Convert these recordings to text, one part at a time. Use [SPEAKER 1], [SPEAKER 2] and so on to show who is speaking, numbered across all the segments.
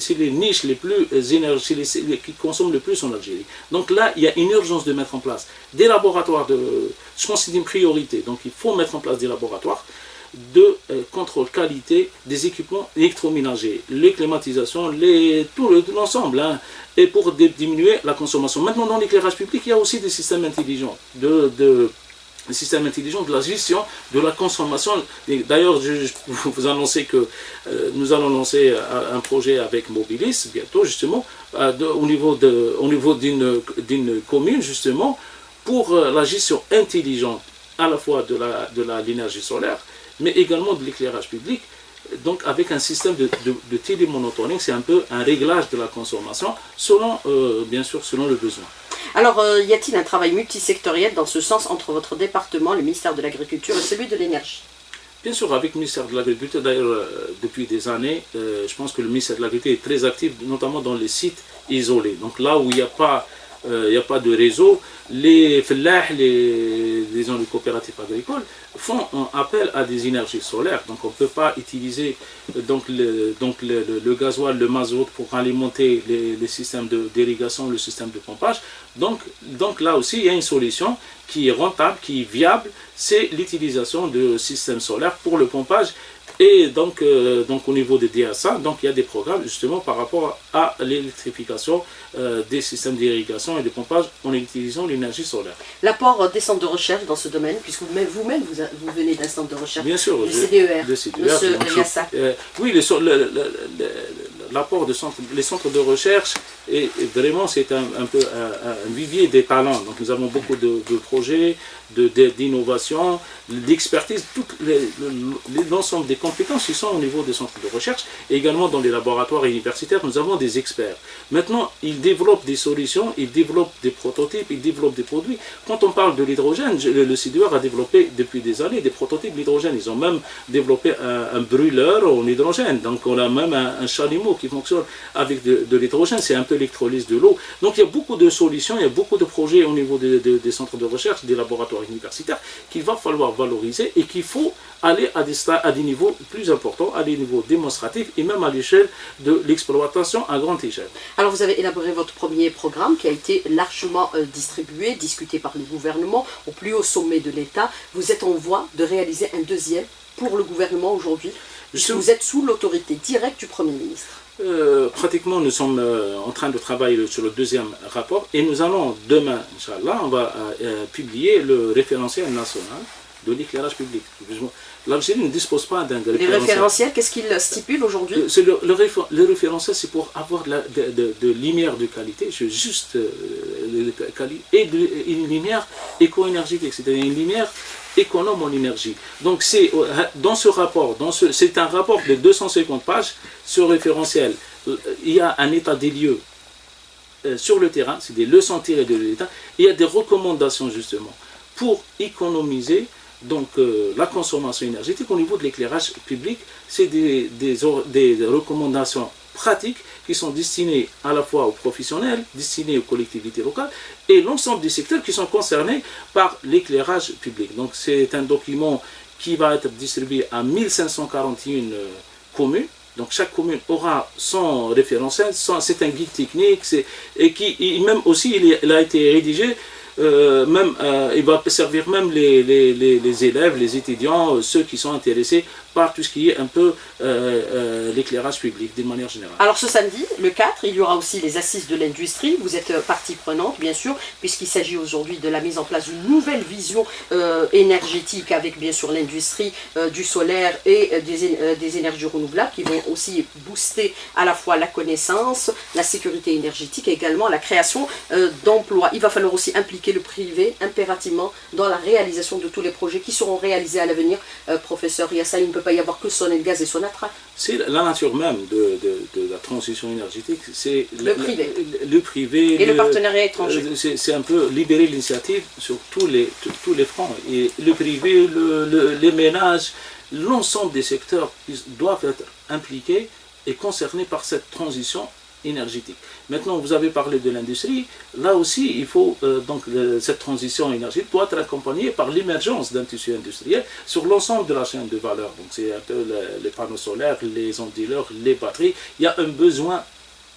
[SPEAKER 1] c'est les niches les plus qui consomment le plus en Algérie. Donc là, il y a une urgence de mettre en place des laboratoires je pense que c'est une priorité. Donc il faut mettre en place des laboratoires de contrôle qualité des équipements électroménagers, les climatisations, tout l'ensemble, hein, et pour diminuer la consommation. Maintenant, dans l'éclairage public, il y a aussi des systèmes intelligents des systèmes intelligents de la gestion de la consommation. D'ailleurs, je vous annoncer que nous allons lancer un projet avec Mobilis bientôt, justement, au niveau d'une commune, justement, pour la gestion intelligente à la fois de l'énergie solaire, mais également de l'éclairage public, donc avec un système de télémonitoring, c'est un peu un réglage de la consommation, bien sûr, selon le besoin.
[SPEAKER 2] Alors, y a-t-il un travail multisectoriel dans ce sens entre votre département, le ministère de l'Agriculture et celui de l'Énergie?
[SPEAKER 1] Bien sûr, avec le ministère de l'Agriculture, d'ailleurs, depuis des années, je pense que le ministère de l'Agriculture est très actif, notamment dans les sites isolés. Donc là où il n'y a pas de réseau, les fellahs, les coopératives agricoles font appel à des énergies solaires. Donc on ne peut pas utiliser le gasoil, le mazout pour alimenter les systèmes d'irrigation, le système de pompage. Donc là aussi, il y a une solution qui est rentable, qui est viable, c'est l'utilisation de systèmes solaires pour le pompage. Et donc au niveau des DSA, donc il y a des programmes justement par rapport à l'électrification des systèmes d'irrigation et de pompage en utilisant l'énergie solaire.
[SPEAKER 2] L'apport des centres de recherche dans ce domaine, puisque vous-même vous venez d'un centre de recherche,
[SPEAKER 1] bien sûr,
[SPEAKER 2] du CDER,
[SPEAKER 1] Monsieur
[SPEAKER 2] Riassa.
[SPEAKER 1] Oui, l'apport les centres de recherche, et vraiment c'est un peu un vivier des talents. Donc nous avons beaucoup de projets, d'innovation, d'expertise, l'ensemble des compétences qui sont au niveau des centres de recherche, et également dans les laboratoires universitaires, nous avons des experts. Maintenant, ils développent des solutions, ils développent des prototypes, ils développent des produits. Quand on parle de l'hydrogène, le CDER a développé depuis des années des prototypes d'hydrogène. Ils ont même développé un brûleur en hydrogène. Donc on a même un chalumeau qui fonctionne avec de l'hydrogène, c'est un peu l'électrolyse de l'eau. Donc il y a beaucoup de solutions, il y a beaucoup de projets au niveau des centres de recherche, des laboratoires universitaires qu'il va falloir valoriser et qu'il faut aller à des niveaux plus importants, à des niveaux démonstratifs et même à l'échelle de l'exploitation à grande échelle.
[SPEAKER 2] Alors vous avez élaboré votre premier programme qui a été largement distribué, discuté par le gouvernement au plus haut sommet de l'État. Vous êtes en voie de réaliser un deuxième pour le gouvernement aujourd'hui, puisque vous êtes sous l'autorité directe du Premier ministre.
[SPEAKER 1] Pratiquement, nous sommes en train de travailler sur le deuxième rapport et nous allons demain, Inch'Allah, on va publier le référentiel national de l'éclairage public. L'Algérie ne dispose pas d'un référentiel.
[SPEAKER 2] Les référentiels, qu'est-ce qu'ils stipulent aujourd'hui?
[SPEAKER 1] Le référentiel, c'est pour avoir de lumière de qualité, juste et une lumière éco-énergétique, c'est-à-dire une lumière économe en énergie. Donc c'est dans ce rapport, c'est un rapport de 250 pages, ce référentiel, il y a un état des lieux sur le terrain, c'est des leçons tirées de l'État, et il y a des recommandations justement pour économiser la consommation énergétique au niveau de l'éclairage public. C'est des recommandations pratiques qui sont destinées à la fois aux professionnels, destinées aux collectivités locales et l'ensemble des secteurs qui sont concernés par l'éclairage public. Donc c'est un document qui va être distribué à 1541 communes. Donc chaque commune aura son référentiel, c'est un guide technique, et même aussi il a été rédigé. Il va servir même les élèves, les étudiants, ceux qui sont intéressés par tout ce qui est un peu l'éclairage public d'une manière générale.
[SPEAKER 2] Alors ce samedi, le 4, il y aura aussi les assises de l'industrie. Vous êtes partie prenante, bien sûr, puisqu'il s'agit aujourd'hui de la mise en place d'une nouvelle vision énergétique avec bien sûr l'industrie du solaire et des énergies renouvelables qui vont aussi booster à la fois la connaissance, la sécurité énergétique et également la création d'emplois. Il va falloir aussi impliquer le privé impérativement dans la réalisation de tous les projets qui seront réalisés à l'avenir. Professeur Riassa, il ne peut pas y avoir que Sonelgaz et Sonatrach.
[SPEAKER 1] C'est la nature même de la transition énergétique, c'est
[SPEAKER 2] le privé.
[SPEAKER 1] Le privé
[SPEAKER 2] et le partenariat étranger.
[SPEAKER 1] C'est un peu libérer l'initiative sur tous les fronts. Et le privé, les ménages, l'ensemble des secteurs doivent être impliqués et concernés par cette transition énergétique. Maintenant, vous avez parlé de l'industrie. Là aussi, il faut cette transition énergétique doit être accompagnée par l'émergence d'un tissu industriel sur l'ensemble de la chaîne de valeur. Donc, c'est un peu les panneaux solaires, les onduleurs, les batteries. Il y a un besoin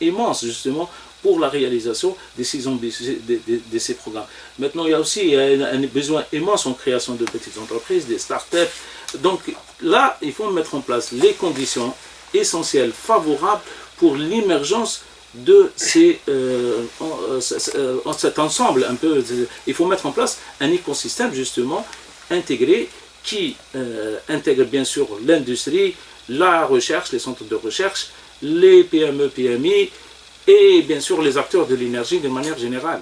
[SPEAKER 1] immense justement pour la réalisation de ces programmes. Maintenant, il y a aussi un besoin immense en création de petites entreprises, des start-up. Donc là, il faut mettre en place les conditions essentielles, favorables pour l'émergence de cet ensemble un peu. Il faut mettre en place un écosystème justement intégré qui intègre bien sûr l'industrie, la recherche, les centres de recherche, les PME, PMI et bien sûr les acteurs de l'énergie de manière générale.